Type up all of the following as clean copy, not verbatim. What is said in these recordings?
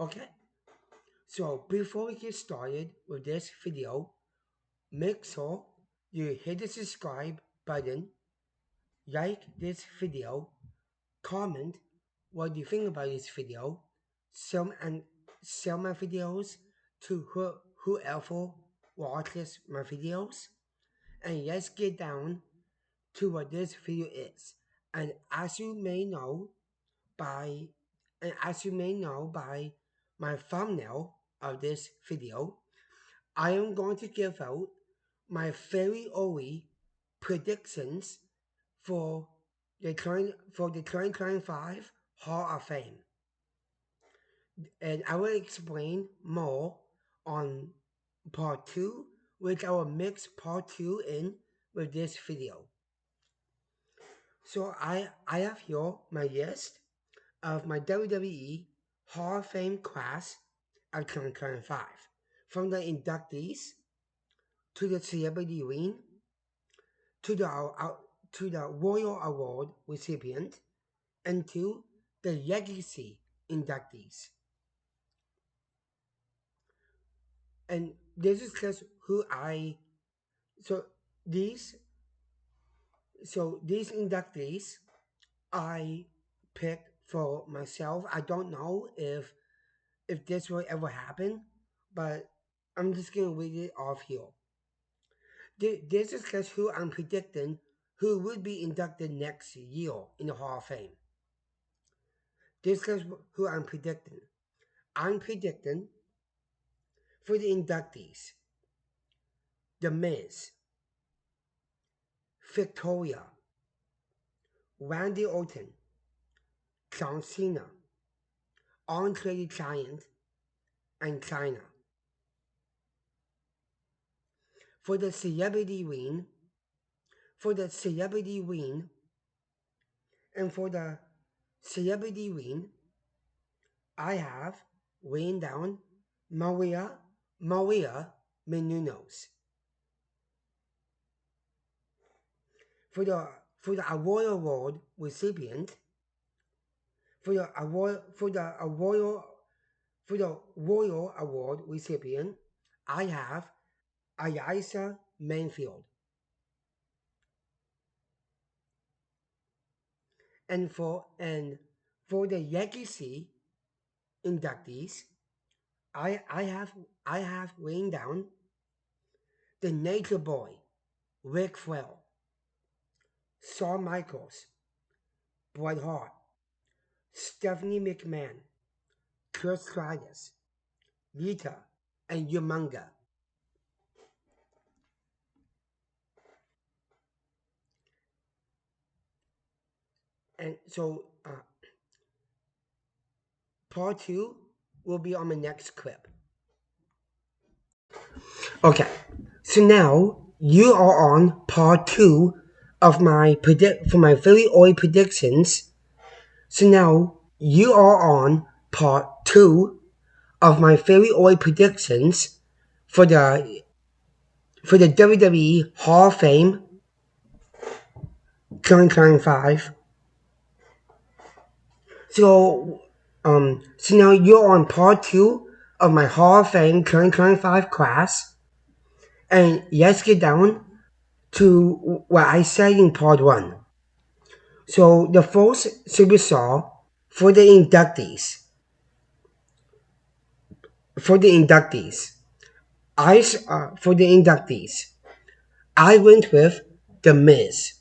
Okay, so before we get started with this video, make sure you hit the subscribe button, like this video, comment what you think about this video, share my videos to whoever watches my videos, and let's get down to what this video is. And as you may know by my thumbnail of this video, I am going to give out my very early predictions for the 2025 Hall of Fame, and I will explain more on part 2, which I will mix part 2 in with this video. So I have here my list of my WWE Hall of Fame class of 2025, from the inductees to the celebrity ring to the Royal Award recipient and to the legacy inductees. And this is just who I so these these inductees I picked for myself. I don't know if this will ever happen, but I'm just gonna read it off here. This is just who I'm predicting who would be inducted next year in the Hall of Fame. This is who I'm predicting. I'm predicting for the inductees: The Miz, Victoria, Randy Orton, John Cena, Andre the Giant, and China. For the celebrity win, I have written down Maria Menounos. For the award recipient, for the Royal Award recipient, I have Eliza Manfield. And for the legacy inductees, I have written down the Nature Boy, Ric Flair, Shawn Michaels, Bret Hart, Stephanie McMahon, Kurt Stratus, Lita, and Umaga. And so part 2 will be on the next clip. Okay, so now you are on part 2 of my very early predictions. So now you are on part 2 of my very early predictions for the WWE Hall of Fame 2025. So now you're on part 2 of my Hall of Fame 2025 class, and let's get down to what I said in part 1. So the first superstar for the inductees. I went with The Miz.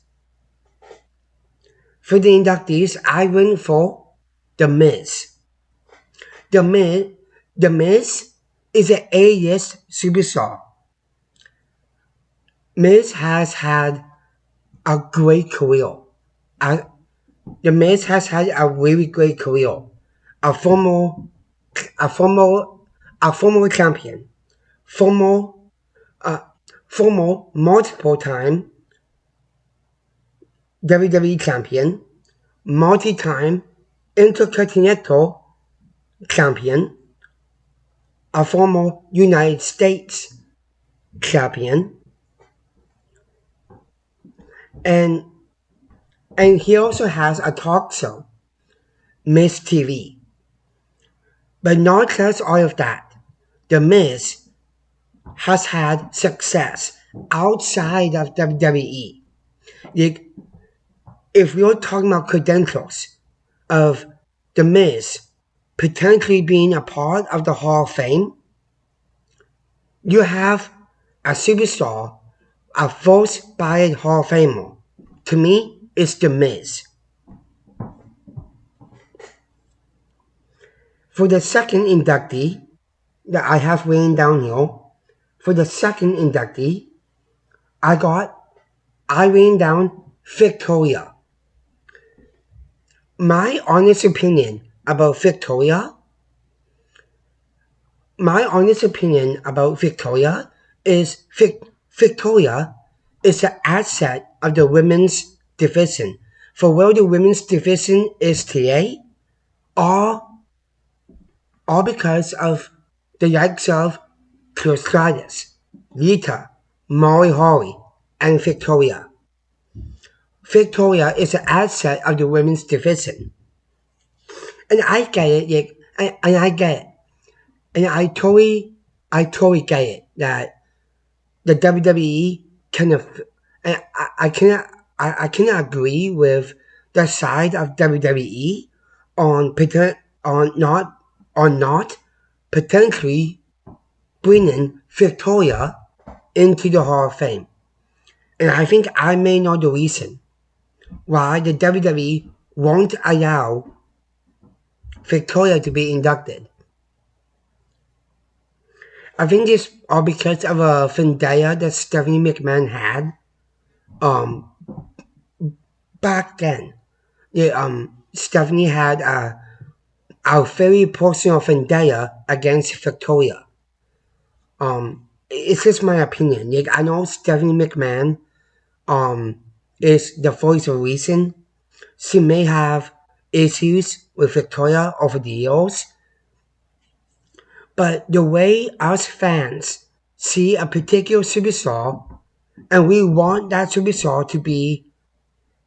For the inductees, I went for The Miz. The Miz is an A-list superstar. Miz has had a great career. The Miz has had a really great career. A former champion, former multiple time WWE champion, multi-time Intercontinental champion, a former United States champion, and he also has a talk show, Miss TV. But not just all of that. The Miz has had success outside of WWE. Like, if we're talking about credentials of The Miz potentially being a part of the Hall of Fame, you have a superstar, a first ballot Hall of Famer. To me, it's The Miz. For the second inductee that I have written down here, for the second inductee, I written down Victoria. My honest opinion about Victoria, my honest opinion about Victoria is Victoria is the asset of the women's division. For where the women's division is today, all, all because of the likes of Trish Lita, Molly Holly, and Victoria. Victoria is an asset of the women's division. And I get it, and I get it. And I totally get it that the WWE kind of, I cannot, I cannot agree with the side of WWE on not potentially bringing Victoria into the Hall of Fame. And I think I may know the reason why the WWE won't allow Victoria to be inducted. I think it's all because of a vendetta that Stephanie McMahon had back then. Yeah, Stephanie had a very personal vendetta against Victoria. It's just my opinion. Like, I know Stephanie McMahon is the voice of reason. She may have issues with Victoria over the years, but the way us fans see a particular superstar and we want that superstar to be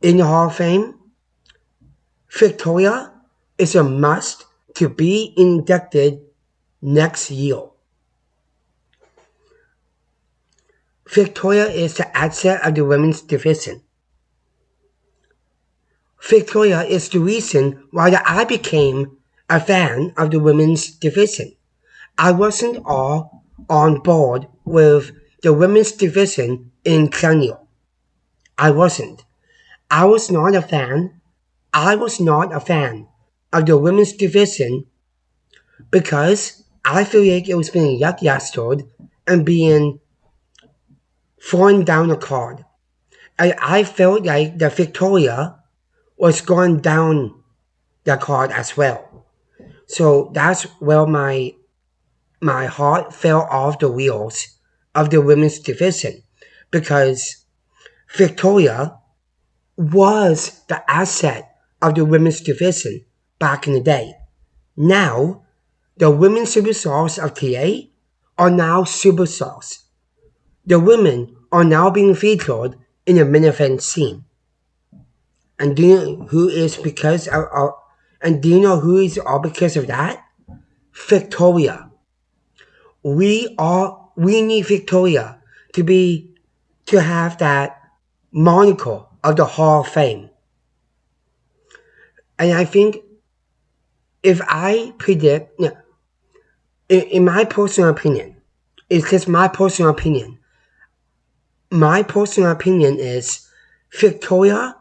in the Hall of Fame, Victoria is a must to be inducted next year. Victoria is the asset of the women's division. Victoria is the reason why I became a fan of the women's division. I wasn't all on board with the women's division in general. I wasn't. I was not a fan. I was not a fan of the women's division because I feel like it was being yuck and being thrown down the card. I felt like the Victoria was going down the card as well. So that's where my heart fell off the wheels of the women's division because Victoria was the asset of the women's division back in the day. Now, the women's superstars of today are now superstars. The women are now being featured in the main event scene. And do you know who is because of and do you know who is all because of that? Victoria. We need Victoria to have that moniker of the Hall of Fame. And I think if I predict, in my personal opinion, it's just my personal opinion. My personal opinion is Victoria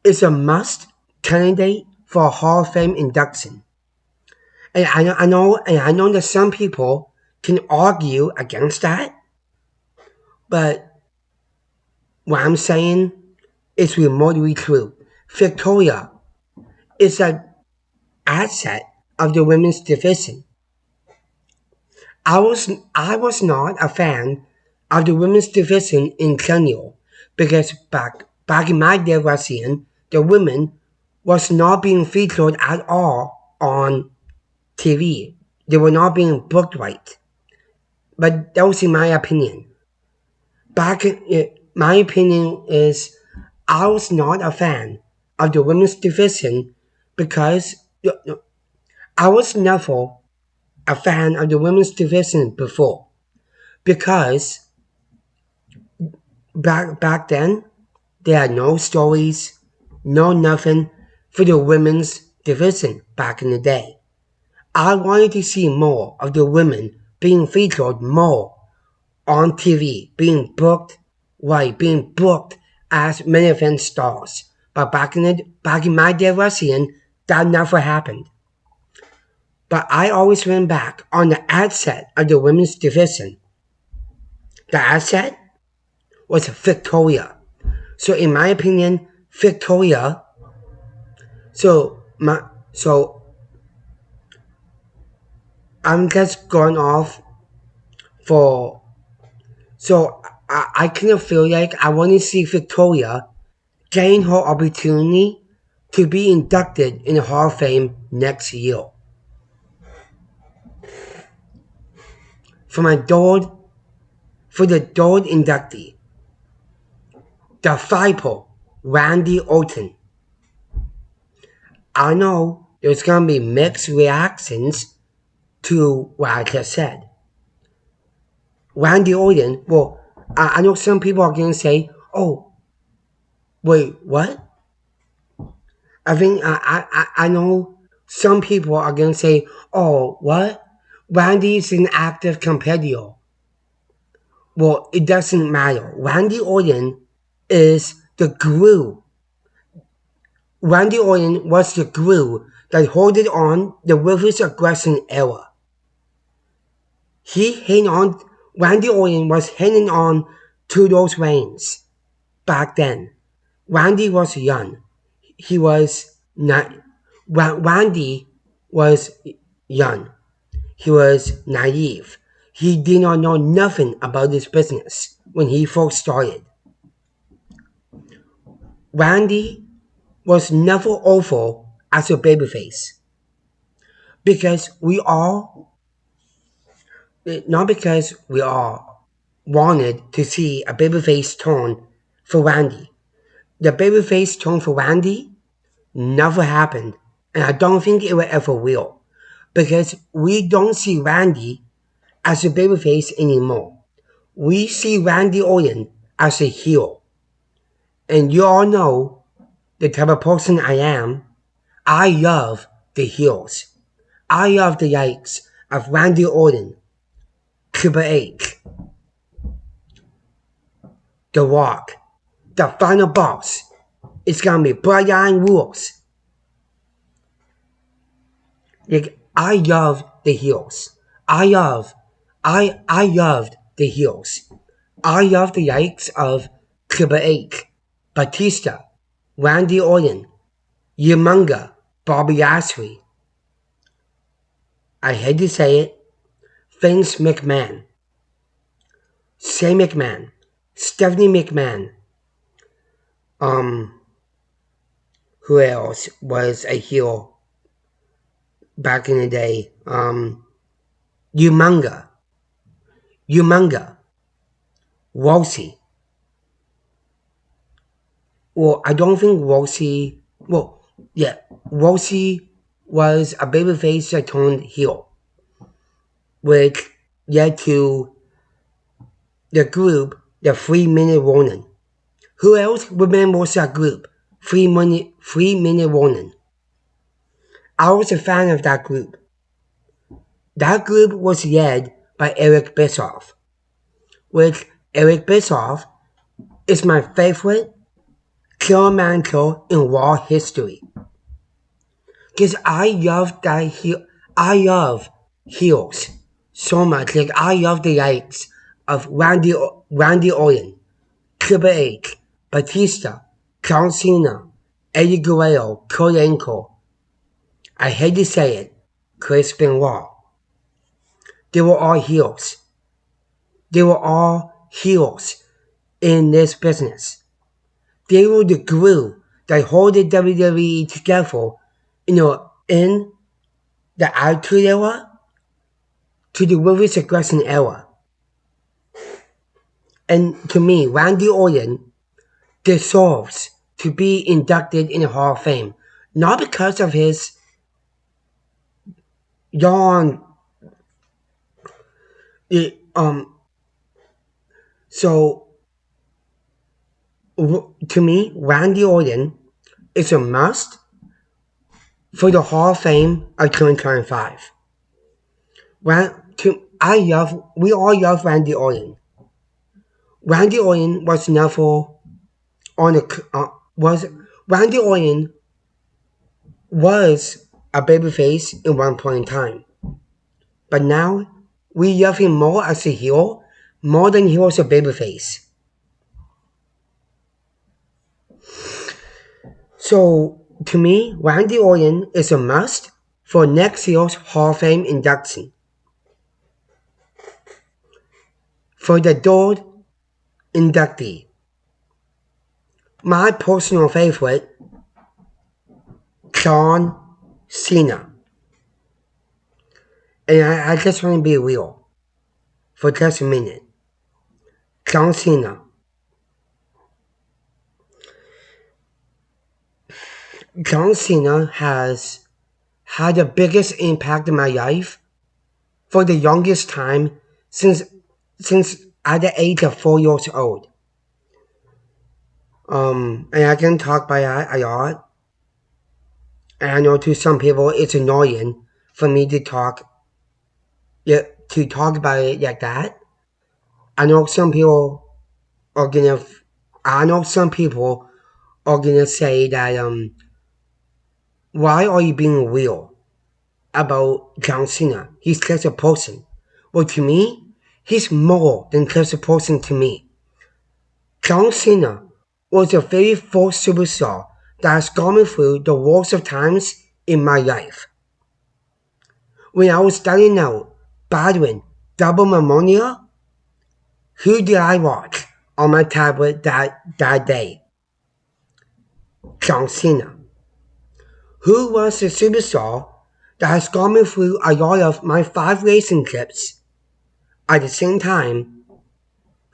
is a must candidate for a Hall of Fame induction. And I know that some people can argue against that, but what I'm saying is remotely true. Victoria is an asset of the women's division. I was not a fan of the women's division in general because back in my day Russian, the women was not being featured at all on TV. They were not being booked right. But that was in my opinion. My opinion is I was not a fan of the women's division because I was never a fan of the women's division before because back then there are no stories, no nothing for the women's division back in the day. I wanted to see more of the women being featured more on TV, being booked as main event stars. But back in my day of wrestling, that never happened. But I always went back on the ad set of the women's division. The ad set was Victoria. So in my opinion, Victoria. So I'm just going off for. So I kind of feel like I want to see Victoria gain her opportunity to be inducted in the Hall of Fame next year. For the third inductee, the Viper, Randy Orton. I know there's gonna be mixed reactions to what I just said. Randy Orton, well, I know some people are gonna say, "Oh, wait, what?" I know some people are gonna say, "Oh, what? Randy's an active competitor." Well, it doesn't matter. is the glue. Randy Orton was the glue that holded on the ruthless aggression era. He hung on. Randy Orton was hanging on to those reins back then. Randy was young. He was not. Randy was young. He was naive. He did not know nothing about this business when he first started. Randy was never over as a babyface because we all, not because we all wanted to see a babyface turn for Randy. The babyface turn for Randy never happened, and I don't think it will ever will because we don't see Randy as a babyface anymore. We see Randy Orton as a heel. And you all know the type of person I am. I love the heels. I love the likes of Randy Orton, Triple H, The Rock, the final boss. It's gonna be Brian Rules. Like, I love the heels. I loved the heels. I love the likes of Triple H, Batista, Randy Orton, Umaga, Bobby Lashley. I hate to say it, Vince McMahon, Shane McMahon, Stephanie McMahon. Who else was a heel back in the day? Umaga, Wolsey. Well, I don't think Wolsey. Well, yeah, Wolsey was a babyface that turned heel, which led to the group, the 3-Minute Warning. Who else remembers that group? 3-Minute Warning. I was a fan of that group. That group was led by Eric Bischoff, which Eric Bischoff is my favorite killer manager in Raw history. Because I love that I love heels so much. Like, I love the likes of Randy Orton, Triple H, Batista, John Cena, Eddie Guerrero, Kurt Angle. I hate to say it, Chris Benoit. They were all heels. They were all heels in this business. They were the glue that held the WWE together, in the Attitude Era to the Ruthless Aggression Era. And to me, Randy Orton deserves to be inducted in the Hall of Fame. Not because of his long it, so to me, Randy Orton is a must for the Hall of Fame of 2025. We all love Randy Orton. Randy Orton was never on the was Randy Orton was a babyface in one point in time, but now we love him more as a heel, more than he was a babyface. So to me, Randy Orton is a must for next year's Hall of Fame induction. For the third inductee, my personal favorite, John Cena. And I just want to be real for just a minute. John Cena. John Cena has had the biggest impact in my life for the longest time since at the age of 4 years old. And I can talk by that a lot. And I know to some people it's annoying for me to talk about it like that. I know some people are gonna I know some people are gonna say that why are you being real about John Cena? He's just a person. Well, to me, he's more than just a person to me. John Cena was the very first superstar that has gone through the worst of times in my life. When I was starting out battling double pneumonia, who did I watch on my tablet that day? John Cena. Who was the superstar that has gone through a lot of my 5 racing clips at the same time?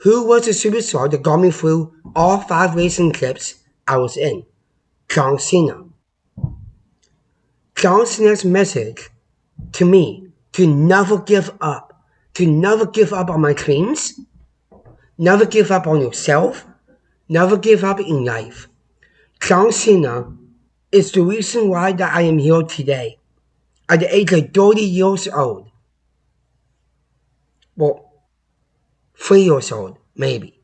Who was the superstar that got me through all 5 racing clips I was in? John Cena. John Cena's message to me to never give up on my dreams, never give up on yourself, never give up in life. John Cena is the reason why that I am here today at the age of 30 years old. Well, 3 years old, maybe.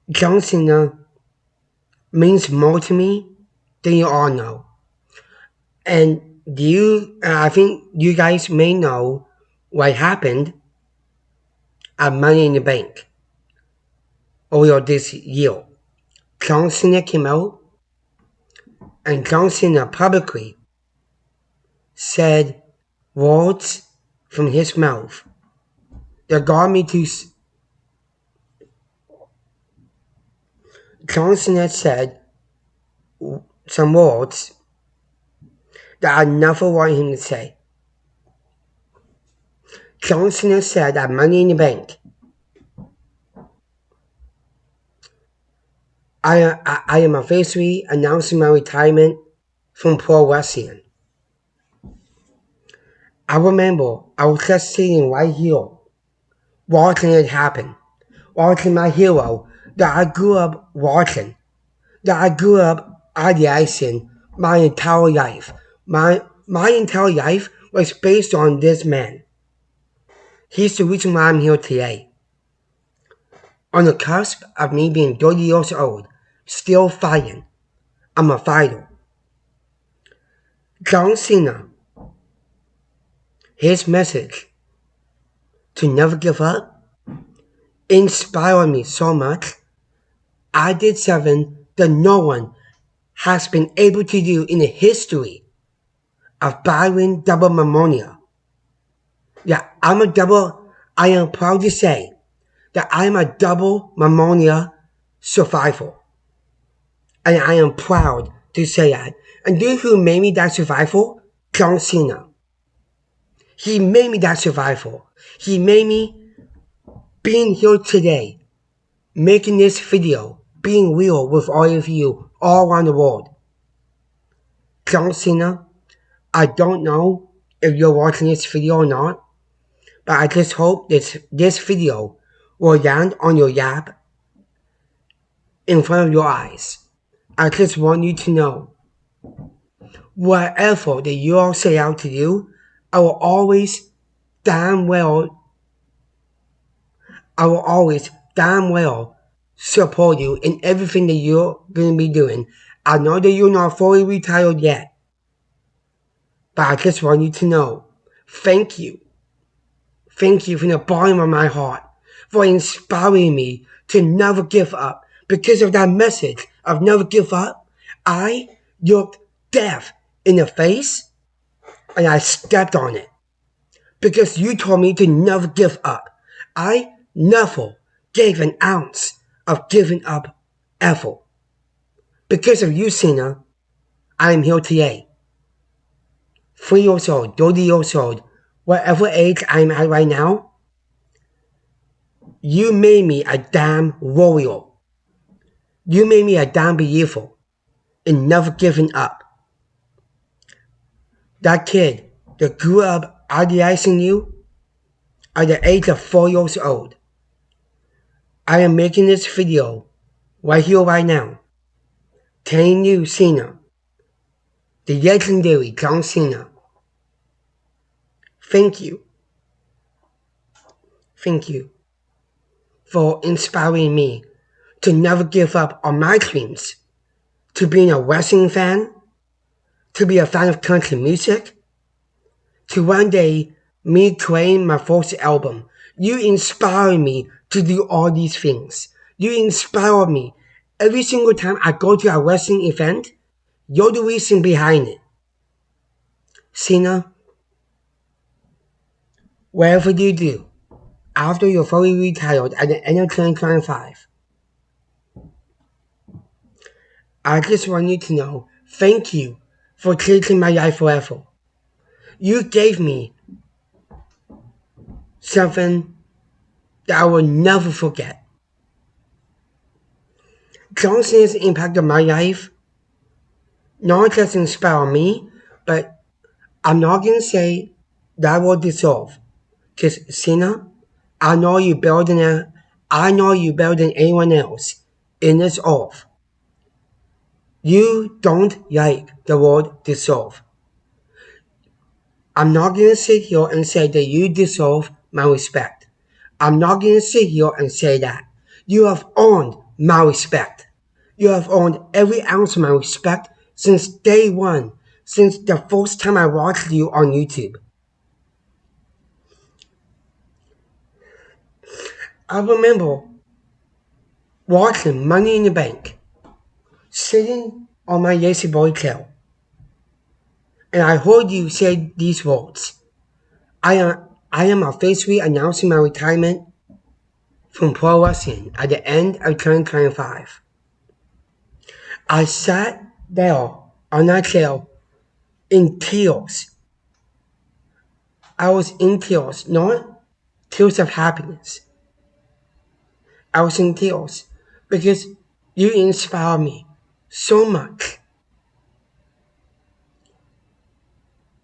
John Cena means more to me than you all know. And I think you guys may know what happened at Money in the Bank earlier this year. John Cena came out and John Cena publicly said words from his mouth that got me to. John Cena said some words that I never want him to say. John Cena said at Money in the Bank, I am officially announcing my retirement from pro wrestling. I remember I was just sitting right here, watching it happen, watching my hero that I grew up watching, that I grew up idealizing my entire life. My entire life was based on this man. He's the reason why I'm here today. On the cusp of me being 30 years old, still fighting. I'm a fighter. John Cena, his message to never give up inspired me so much. I did something that no one has been able to do in the history of battling double pneumonia. Yeah, I am proud to say that I am a double pneumonia survivor. And I am proud to say that. And do you know who made me that survivor? John Cena. He made me that survivor. He made me being here today, making this video, being real with all of you all around the world. John Cena, I don't know if you're watching this video or not, but I just hope this video will land on your lap in front of your eyes. I just want you to know, whatever that you all set out to do, I will always damn well support you in everything that you're going to be doing. I know that you're not fully retired yet, but I just want you to know, thank you. Thank you from the bottom of my heart for inspiring me to never give up. Because of that message of never give up, I looked death in the face and I stepped on it. Because you told me to never give up. I never gave an ounce of giving up ever. Because of you, Cena, I am here today. 3 years old, 30 years old, whatever age I'm at right now, you made me a damn warrior. You made me a damn believer in never giving up. That kid that grew up idolizing you at the age of 4 years old. I am making this video right here, right now, telling you, Cena, the legendary John Cena, thank you. Thank you for inspiring me to never give up on my dreams, to being a wrestling fan, to be a fan of country music, to one day me creating my first album. You inspire me to do all these things. You inspire me. Every single time I go to a wrestling event, you're the reason behind it. Cena, whatever you do, after you're fully retired at the end of 2025, I just want you to know, thank you for changing my life forever. You gave me something that I will never forget. John Cena's impact on my life not just inspire me, but I'm not gonna say that will dissolve. Cause Cena, I know you better than anyone else in this earth. You don't like the word dissolve. I'm not gonna sit here and say that you deserve my respect. I'm not gonna sit here and say that. You have earned my respect. You have earned every ounce of my respect since day one, since the first time I watched you on YouTube. I remember watching Money in the Bank, sitting on my lazy boy chair, and I heard you say these words. I am officially announcing my retirement from pro wrestling at the end of 2025. I sat there on that chair in tears. I was in tears, not tears of happiness. I was in tears because you inspire me so much.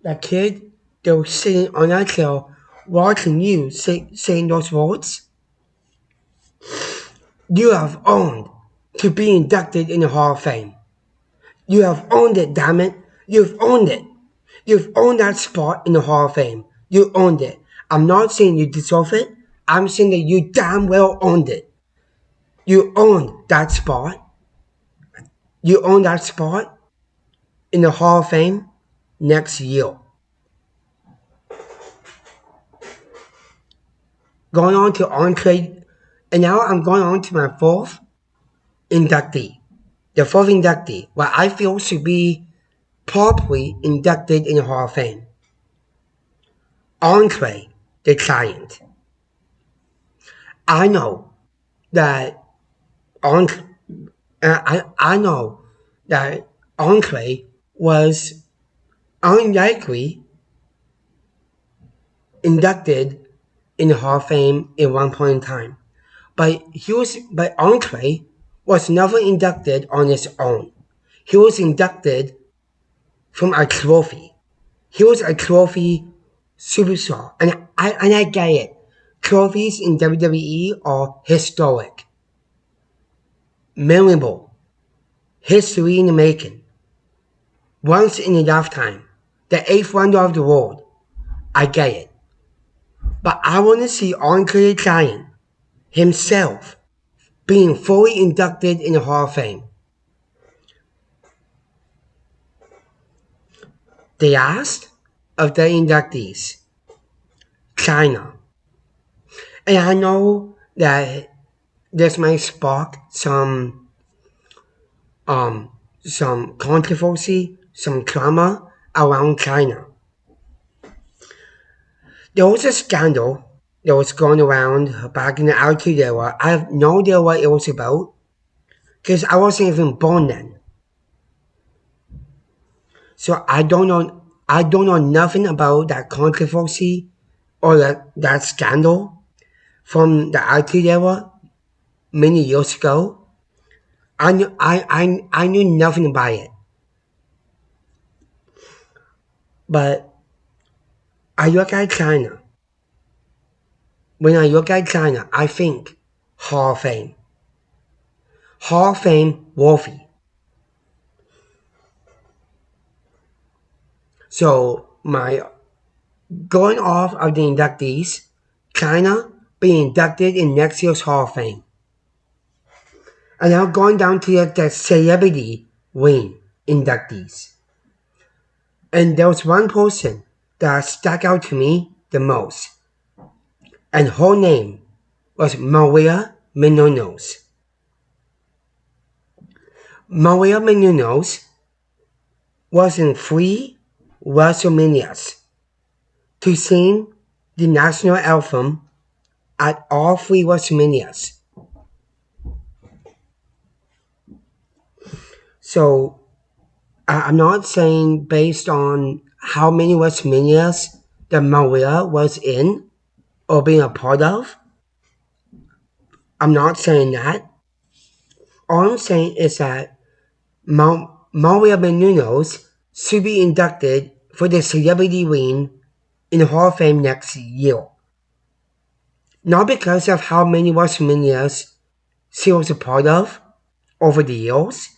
That kid that was sitting on that chair watching you saying those words, you have earned to be inducted in the Hall of Fame. You have earned it, damn it. You've earned it. You've earned that spot in the Hall of Fame. You earned it. I'm not saying you deserve it. I'm saying that you damn well earned it. You earned that spot. You earned that spot in the Hall of Fame next year. Going on to entree, and now I'm going on to my fourth inductee. The fourth inductee, what I feel should be properly inducted in the Hall of Fame. Andre the Giant. I know that I know that Andre was unlikely inducted in the Hall of Fame at one point in time, but Andre was never inducted on his own. He was inducted from a trophy. He was a trophy superstar, and I get it. Trophies in WWE are historic, memorable, history in the making, once in a lifetime, the eighth wonder of the world. I get it. But I want to see Andre Giant himself being fully inducted in the Hall of Fame. The last of the inductees, China. And I know that this might spark um some controversy, some drama around China. There was a scandal that was going around back in the Attitude Era. I have no idea what it was about because I wasn't even born then. So I don't know. I don't know nothing about that controversy or that scandal from the Attitude Era many years ago. I knew nothing about it. But I look at China. When I look at China, I think Hall of Fame. Hall of Fame worthy. So my going off of the inductees, China being inducted in next year's Hall of Fame. And now going down to the celebrity wing inductees. And there was one person that stuck out to me the most. And her name was Maria Menounos. Maria Menounos was in 3 WrestleManias to sing the national anthem at all 3 WrestleManias. So I'm not saying based on how many WrestleManias that Maria was in or being a part of. I'm not saying that. All I'm saying is that Maria Menounos should be inducted for the celebrity wing in the Hall of Fame next year. Not because of how many WrestleManias she was a part of over the years.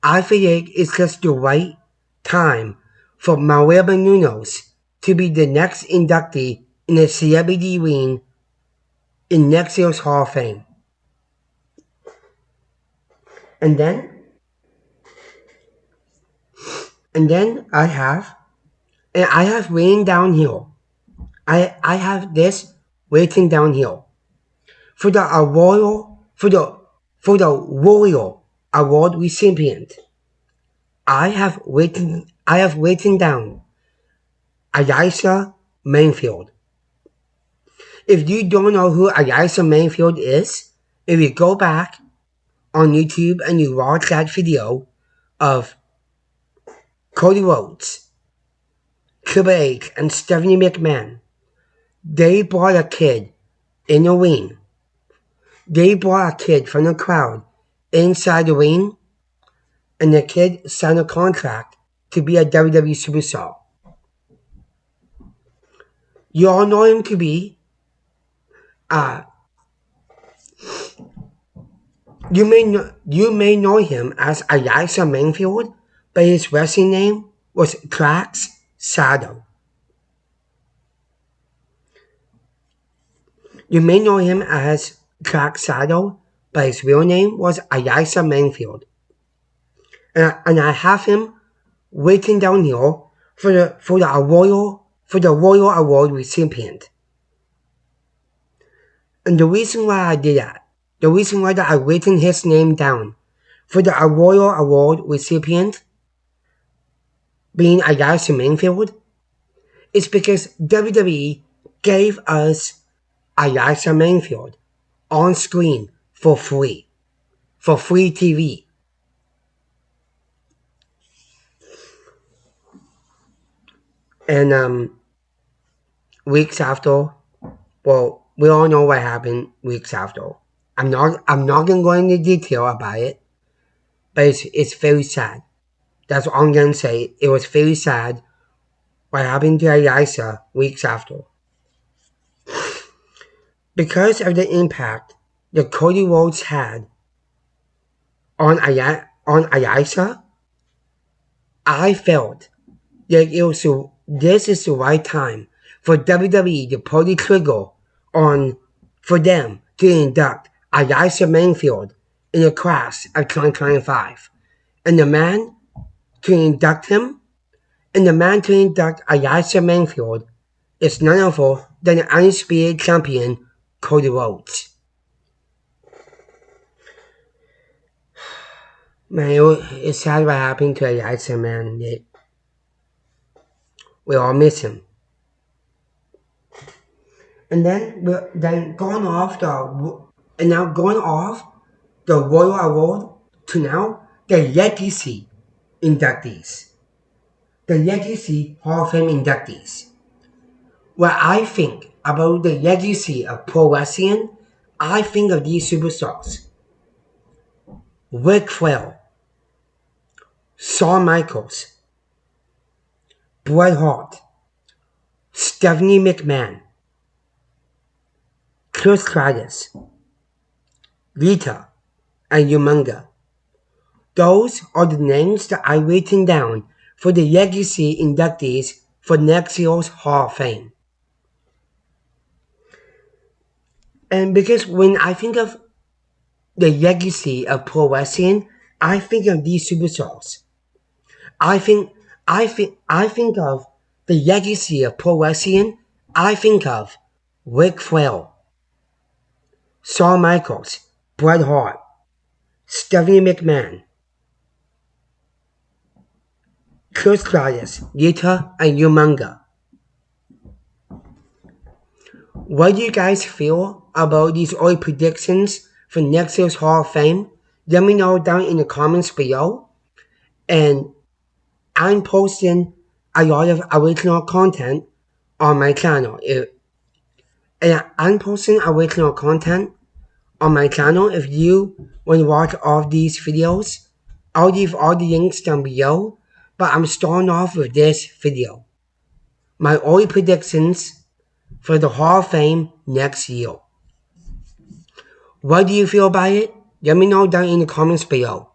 I think it's just the right time for Maria Menounos to be the next inductee in the celebrity wing in next year's Hall of Fame. And then I have written down here. I have this written down here for the Royal Award recipient. I have written down Eliza Mainfield. If you don't know who Eliza Mainfield is, if you go back on YouTube and you watch that video of Cody Rhodes, Triple H, and Stephanie McMahon, they brought a kid in the ring. They brought a kid from the crowd inside the ring, and the kid signed a contract to be a WWE superstar. You all know him to be, you may know him as Eliza Mainfield, but his wrestling name was Trax Saddle. You may know him as Trax Saddle, but his real name was Eliza Mainfield. And I have him written down here for the Royal Award recipient. And the reason why I did that, the reason why that I written his name down for the Royal Award recipient being Eliza Mainfield is because WWE gave us Eliza Mainfield on screen for free TV. And weeks after, well, we all know what happened weeks after. I'm not gonna go into detail about it, but it's very sad. That's all I'm gonna say. It was very sad what happened to Eliza weeks after. Because of the impact that Cody Rhodes had on Eliza, I felt that this is the right time for WWE to pull the trigger on for them to induct Eliza Mainfield in the class of 2025. And the man to induct him, and the man to induct Eliza Mainfield is none other than the undisputed champion Cody Rhodes. Man, it's sad what happened to Eliza, man. We all miss him. And then going off the Royal Award to now the Legacy inductees, the Legacy Hall of Fame inductees. When I think about the legacy of pro wrestling, I think of these superstars: Ric Flair, Shawn Michaels, Bret Hart, Stephanie McMahon, Chris Stratus, Rita, and Umaga. Those are the names that I written down for the legacy inductees for next year's Hall of Fame. And because when I think of the legacy of pro wrestling, I think of these superstars. I think of the legacy of pro wrestling. I think of Ric Flair, Shawn Michaels, Bret Hart, Stephanie McMahon, Chris Stratus, Rita, and Umaga. What do you guys feel about these early predictions for next year's Hall of Fame? Let me know down in the comments below. And I'm posting a lot of original content on my channel. If you want to watch all of these videos, I'll leave all the links down below. But I'm starting off with this video. My early predictions for the Hall of Fame next year. What do you feel about it? Let me know down in the comments below.